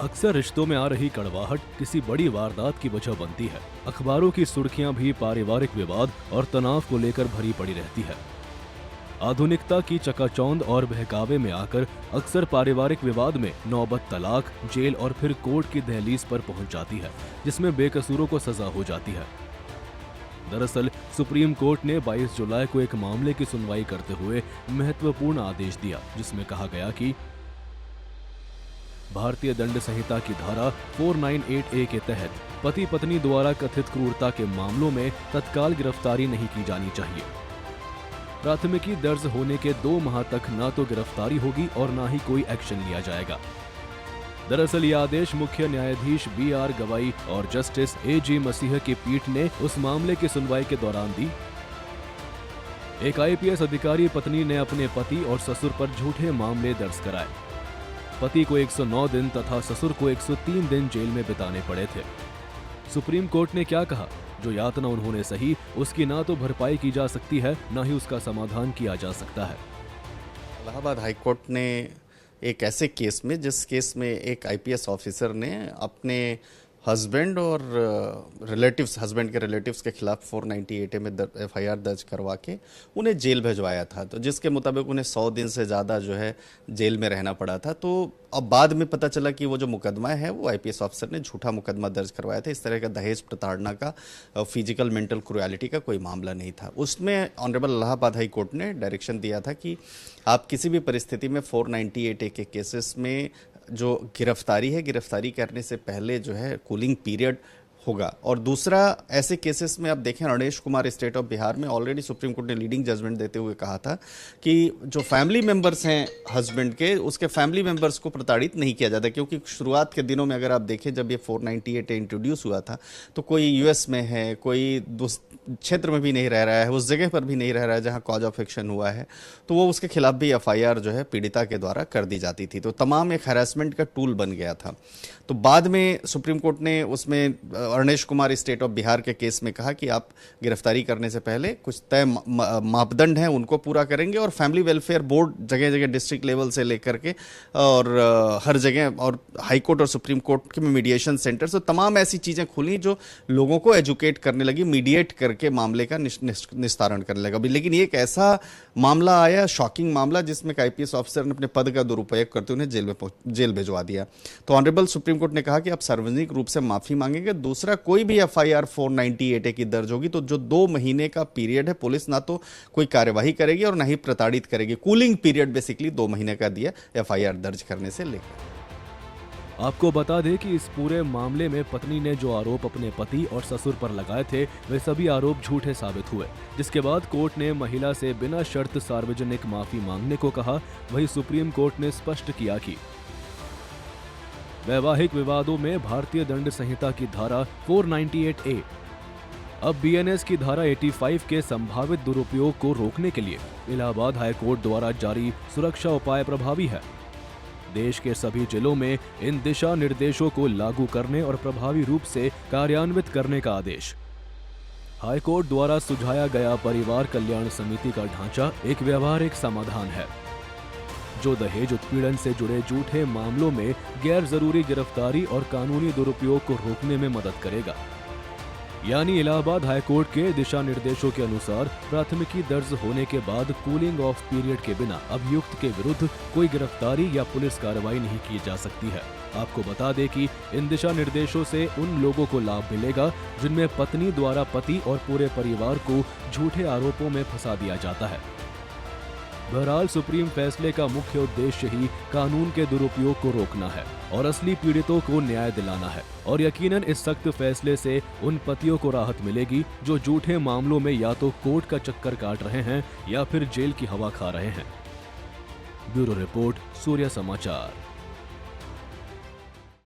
अक्सर रिश्तों में आ रही कड़वाहट किसी बड़ी वारदात की वजह बनती है। अखबारों की सुर्खियां भी पारिवारिक विवाद और तनाव को लेकर भरी पड़ी रहती है। आधुनिकता की चकाचौंध और बहकावे में आकर अक्सर पारिवारिक विवाद में नौबत तलाक, जेल और फिर कोर्ट की दहलीज पर पहुंच जाती है, जिसमें बेकसूरों को सजा हो जाती है। दरअसल सुप्रीम कोर्ट ने 22 जुलाई को एक मामले की सुनवाई करते हुए महत्वपूर्ण आदेश दिया, जिसमें कहा गया कि भारतीय दंड संहिता की धारा 498A के तहत पति पत्नी द्वारा कथित क्रूरता के मामलों में तत्काल गिरफ्तारी नहीं की जानी चाहिए। प्राथमिकी दर्ज होने के 2 माह तक न तो गिरफ्तारी होगी और न ही कोई एक्शन लिया जाएगा। दरअसल यह आदेश मुख्य न्यायाधीश BR गवाई और जस्टिस AG मसीह की पीठ ने उस मामले की सुनवाई के दौरान दी। एक IPS अधिकारी पत्नी ने अपने पति और ससुर पर झूठे मामले दर्ज कराए। पति को 109 दिन तथा ससुर को 103 दिन जेल में बिताने पड़े थे। सुप्रीम कोर्ट ने क्या कहा? जो यातना उन्होंने सही, उसकी ना तो भरपाई की जा सकती है, ना ही उसका समाधान किया जा सकता है। इलाहाबाद हाई कोर्ट ने एक ऐसे केस में, जिस केस में एक IPS ऑफिसर ने अपने हस्बैंड और हस्बैंड के रिलेटिव्स के खिलाफ 498A में FIR दर्ज करवा के उन्हें जेल भिजवाया था, तो जिसके मुताबिक उन्हें 100 दिन से ज़्यादा जो है जेल में रहना पड़ा था। तो अब बाद में पता चला कि वो जो मुकदमा है वो IPS ऑफिसर ने झूठा मुकदमा दर्ज करवाया था। इस तरह का दहेज प्रताड़ना का, फिजिकल मेंटल क्रुएलिटी का कोई मामला नहीं था। उसमें ऑनरेबल इलाहाबाद हाई कोर्ट ने डायरेक्शन दिया था कि आप किसी भी परिस्थिति में 498A के केसेस में जो गिरफ्तारी है, गिरफ्तारी करने से पहले जो है कूलिंग पीरियड होगा। और दूसरा, ऐसे केसेस में आप देखें, रणेश कुमार स्टेट ऑफ बिहार में ऑलरेडी सुप्रीम कोर्ट ने लीडिंग जजमेंट देते हुए कहा था कि जो फैमिली मेंबर्स हैं हस्बैंड के, उसके फैमिली मेंबर्स को प्रताड़ित नहीं किया जाता। क्योंकि शुरुआत के दिनों में अगर आप देखें, जब ये 498 इंट्रोड्यूस हुआ था, तो कोई US में है, कोई क्षेत्र में भी नहीं रह रहा है, उस जगह पर भी नहीं रह रहा है जहां कॉज ऑफ एक्शन हुआ है, तो वो उसके खिलाफ भी FIR जो है पीड़िता के द्वारा कर दी जाती थी। तो तमाम एक हैरेसमेंट का टूल बन गया था। तो बाद में सुप्रीम कोर्ट ने उसमें रणेश कुमार स्टेट ऑफ बिहार के केस में कहा कि आप गिरफ्तारी करने से पहले कुछ तय मापदंड हैं, उनको पूरा करेंगे, और फैमिली वेलफेयर बोर्ड जगह जगह डिस्ट्रिक्ट लेवल से लेकर के और हर जगह, और हाई कोर्ट और सुप्रीम कोर्ट के मीडिएशन सेंटर, तो तमाम ऐसी चीज़ें खुली जो लोगों को एजुकेट करने लगी, मीडिएट करके मामले का निस्तारण करने लगा। लेकिन ये एक ऐसा मामला आया, शॉकिंग मामला, जिसमें IPS ऑफिसर ने अपने पद का दुरुपयोग करते उन्हें जेल भिजवा दिया। तो ऑनरेबल सुप्रीम कोर्ट ने कहा कि आप सार्वजनिक रूप से माफी मांगेंगे। दूसरा, कोई भी FIR 498A की दर्ज होगी तो जो 2 महीने का पीरियड है, पुलिस ना तो कोई कार्यवाही करेगी और ना ही प्रताड़ित करेगी। कूलिंग पीरियड बेसिकली 2 महीने का दिया FIR दर्ज करने से लेकर। आपको बता दें कि इस पूरे मामले में पत्नी ने जो आरोप अपने पति और ससुर पर लगाए थे, वे सभी आरोप झूठे साबित हुए, जिसके बाद कोर्ट ने महिला से बिना शर्त सार्वजनिक माफी मांगने को कहा। वहीं सुप्रीम कोर्ट ने स्पष्ट किया कि वैवाहिक विवादों में भारतीय दंड संहिता की धारा 498A अब BNS की धारा 85 के संभावित दुरुपयोग को रोकने के लिए इलाहाबाद हाई कोर्ट द्वारा जारी सुरक्षा उपाय प्रभावी है। देश के सभी जिलों में इन दिशा निर्देशों को लागू करने और प्रभावी रूप से कार्यान्वित करने का आदेश। हाई कोर्ट द्वारा सुझाया गया परिवार कल्याण समिति का ढांचा एक व्यवहारिक समाधान है, जो दहेज उत्पीड़न से जुड़े झूठे मामलों में गैर जरूरी गिरफ्तारी और कानूनी दुरुपयोग को रोकने में मदद करेगा। यानी इलाहाबाद हाई कोर्ट के दिशा निर्देशों के अनुसार प्राथमिकी दर्ज होने के बाद कूलिंग ऑफ पीरियड के बिना अभियुक्त के विरुद्ध कोई गिरफ्तारी या पुलिस कार्रवाई नहीं की जा सकती है। आपको बता दें कि इन दिशा निर्देशों से उन लोगों को लाभ मिलेगा जिनमें पत्नी द्वारा पति और पूरे परिवार को झूठे आरोपों में फंसा दिया जाता है। बहरहाल सुप्रीम फैसले का मुख्य उद्देश्य ही कानून के दुरुपयोग को रोकना है और असली पीड़ितों को न्याय दिलाना है। और यकीनन इस सख्त फैसले से उन पतियों को राहत मिलेगी जो झूठे मामलों में या तो कोर्ट का चक्कर काट रहे हैं या फिर जेल की हवा खा रहे हैं। ब्यूरो रिपोर्ट, सूर्य समाचार।